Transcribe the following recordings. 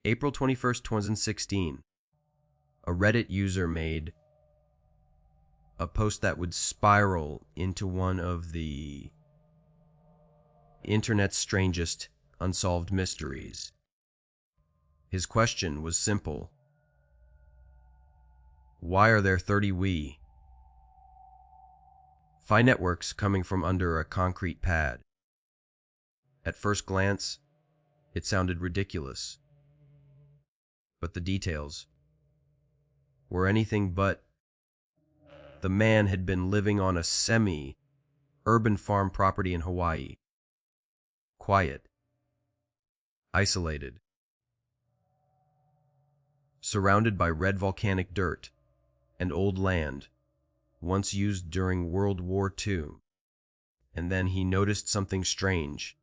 April 21st, 2016. A Reddit user made a post that would spiral into one of the internet's strangest unsolved mysteries. His question was simple. Why are there 30 Fi networks coming from under a concrete pad? At first glance, it sounded ridiculous. But the details were anything but. The man had been living on a semi-urban farm property in Hawaii. Quiet. Isolated. Surrounded by red volcanic dirt and old land, once used during World War II. And then he noticed something strange.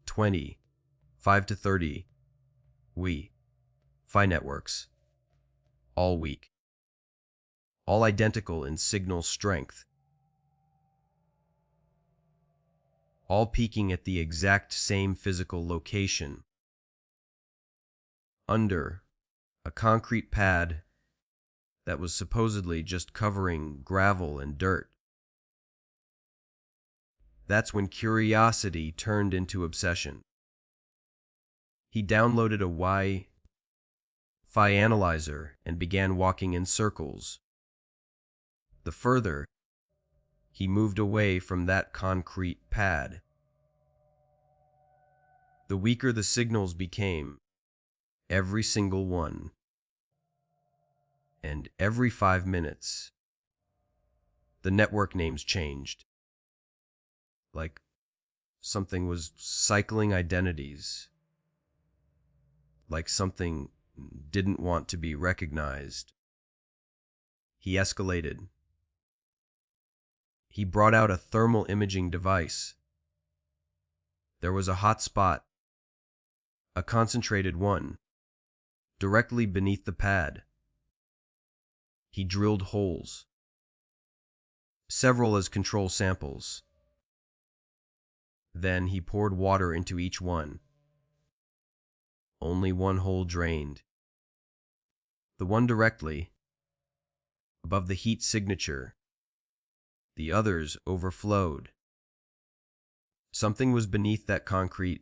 25 to 30 Fi networks. All weak. All identical in signal strength. All peaking at the exact same physical location. Under a concrete pad that was supposedly just covering gravel and dirt. That's when curiosity turned into obsession. He downloaded a Wi-Fi analyzer and began walking in circles. The further he moved away from that concrete pad, the weaker the signals became, every single one. And every 5 minutes, the network names changed. Like something was cycling identities. Like something didn't want to be recognized. He escalated. He brought out a thermal imaging device. There was a hot spot, a concentrated one, directly beneath the pad. He drilled holes, several as control samples. Then he poured water into each one. Only one hole drained. The one directly above the heat signature. The others overflowed. Something was beneath that concrete,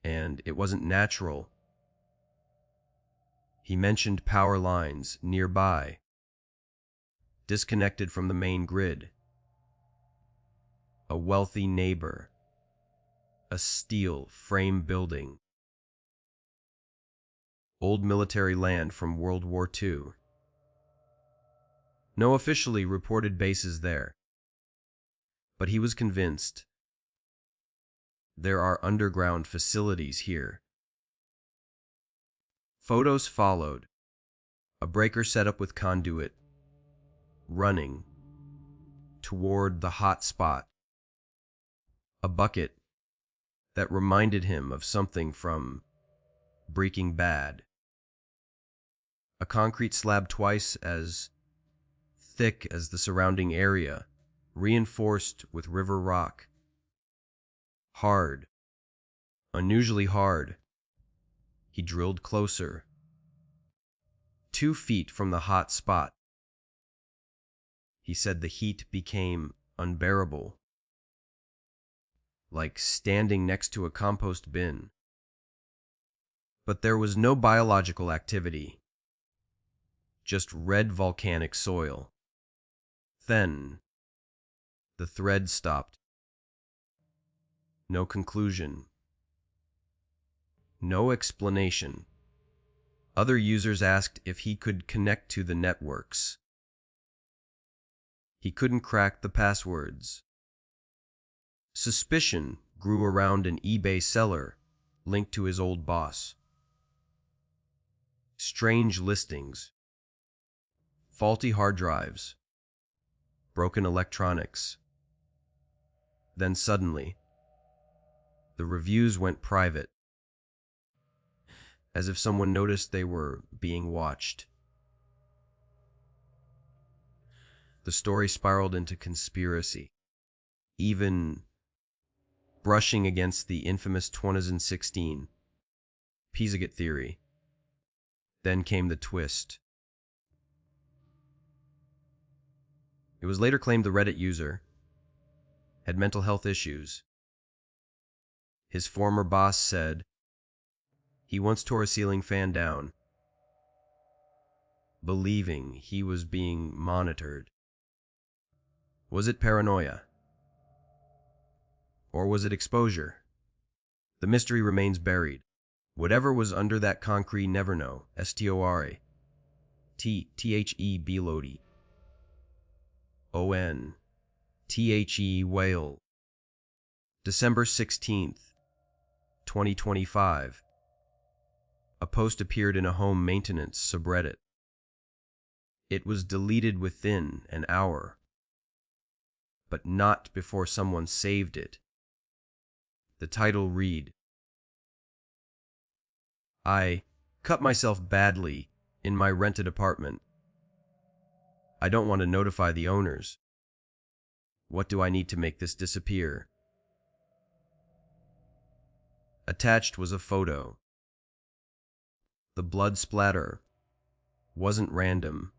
and it wasn't natural. He mentioned power lines nearby, disconnected from the main grid. A wealthy neighbor, a steel frame building, old military land from World War II. No officially reported bases there, but he was convinced there are underground facilities here. Photos followed, a breaker set up with conduit, running toward the hot spot, a bucket that reminded him of something from Breaking Bad, a concrete slab twice as thick as the surrounding area, reinforced with river rock. Hard, unusually hard. He drilled closer. 2 feet from the hot spot. He said the heat became unbearable, like standing next to a compost bin. But there was no biological activity, just red volcanic soil. Then, the thread stopped. No conclusion. No explanation. Other users asked if he could connect to the networks. He couldn't crack the passwords. Suspicion grew around an eBay seller linked to his old boss. Strange listings. Faulty hard drives. Broken electronics. Then suddenly, the reviews went private, as if someone noticed they were being watched. The story spiraled into conspiracy, even brushing against the infamous 2016 Pisaget theory. Then came the twist. It was later claimed the Reddit user had mental health issues. His former boss said he once tore a ceiling fan down, believing he was being monitored. Was it paranoia? Or was it exposure? The mystery remains buried. Whatever was under that concrete never know. STORA. THE Belodi. ON. THE Whale. December 16th, 2025. A post appeared in a home maintenance subreddit. It was deleted within an hour, but not before someone saved it. The title read, "I cut myself badly in my rented apartment. I don't want to notify the owners. What do I need to make this disappear?" Attached was a photo. The blood splatter wasn't random.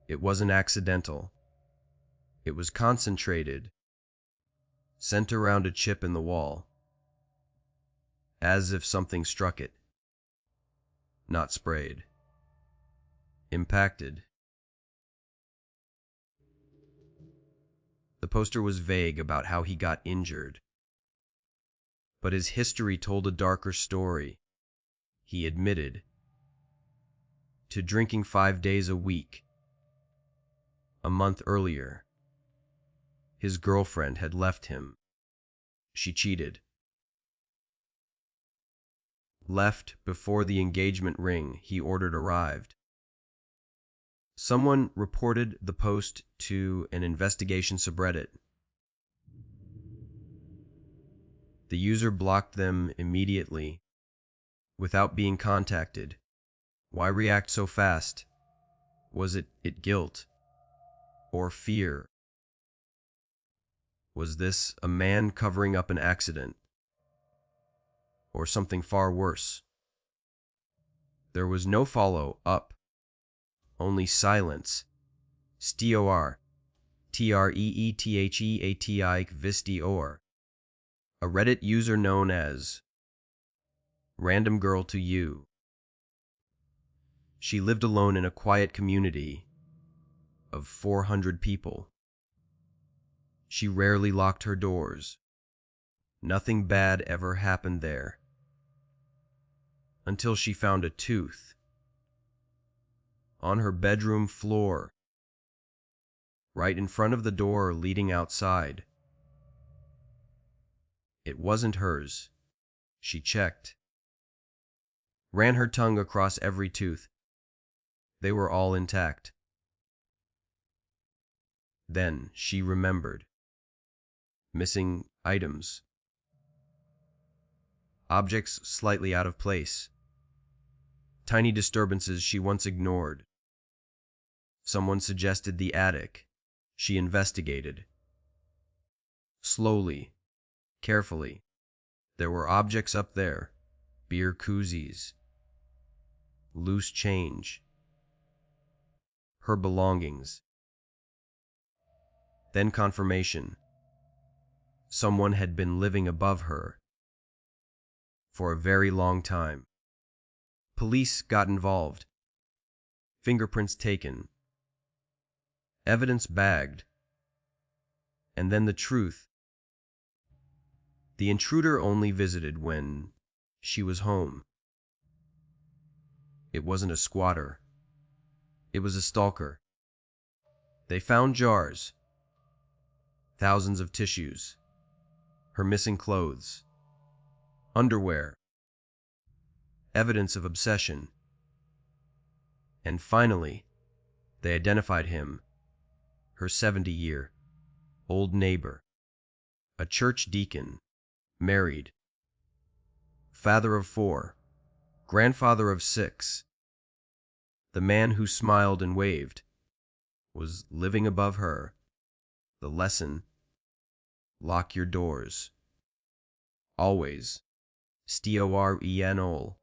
It wasn't accidental. It was concentrated, sent around a chip in the wall, as if something struck it. Not sprayed. Impacted. The poster was vague about how he got injured, but his history told a darker story. He admitted to drinking 5 days a week. A month earlier, his girlfriend had left him. She cheated. Left before the engagement ring he ordered arrived. Someone reported the post to an investigation subreddit. The user blocked them immediately, without being contacted. Why react so fast? Was it guilt? Or fear? Was this a man covering up an accident? Or something far worse? There was no follow-up, only silence. STOR. TREETHEATI VISTIOR. A Reddit user known as Random Girl to You. She lived alone in a quiet community of 400 people. She rarely locked her doors. Nothing bad ever happened there. Until she found a tooth on her bedroom floor, right in front of the door leading outside. It wasn't hers. She checked. Ran her tongue across every tooth. They were all intact. Then she remembered. Missing items. Objects slightly out of place. Tiny disturbances she once ignored. Someone suggested the attic. She investigated. Slowly, carefully. There were objects up there. Beer koozies. Loose change. Her belongings. Then confirmation. Someone had been living above her for a very long time. Police got involved. Fingerprints taken. Evidence bagged. And then the truth. The intruder only visited when she was home. It wasn't a squatter. It was a stalker. They found jars. Thousands of tissues. Her missing clothes. Underwear. Evidence of obsession. And finally, they identified him, her 70-year-old neighbor, a church deacon, married, father of 4, grandfather of 6. The man who smiled and waved was living above her. The lesson: lock your doors. Always. STORENOL.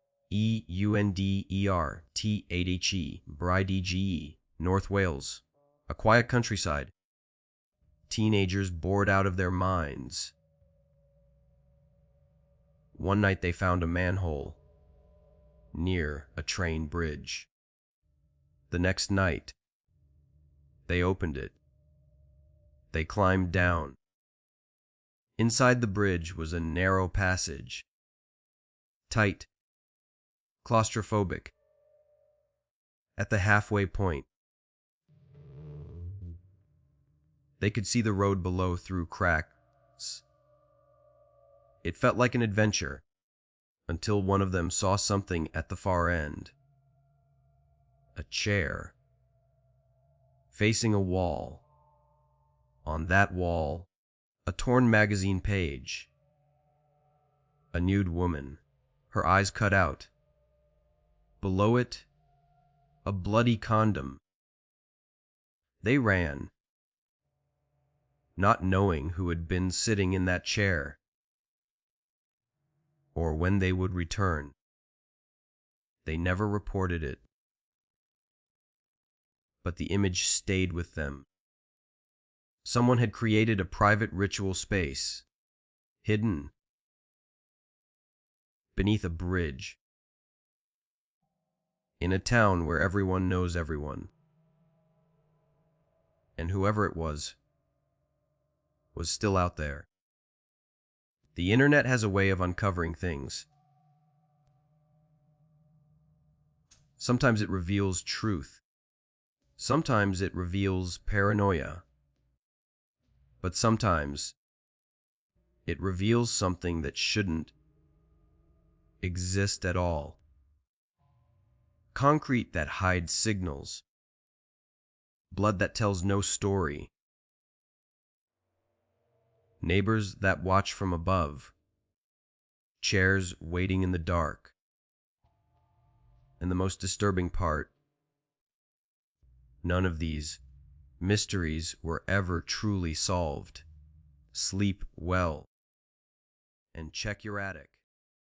Bride, North Wales, a quiet countryside. Teenagers bored out of their minds. One night they found a manhole near a train bridge. The next night, they opened it. They climbed down. Inside the bridge was a narrow passage, tight, claustrophobic. At the halfway point, they could see the road below through cracks. It felt like an adventure, until one of them saw something at the far end. A chair, facing a wall. On that wall, a torn magazine page. A nude woman, her eyes cut out. Below it, a bloody condom. They ran, not knowing who had been sitting in that chair, or when they would return. They never reported it, but the image stayed with them. Someone had created a private ritual space, hidden beneath a bridge, in a town where everyone knows everyone. And whoever it was still out there. The internet has a way of uncovering things. Sometimes it reveals truth. Sometimes it reveals paranoia. But sometimes it reveals something that shouldn't exist at all. Concrete that hides signals. Blood that tells no story. Neighbors that watch from above. Chairs waiting in the dark. And the most disturbing part, none of these mysteries were ever truly solved. Sleep well and check your attic.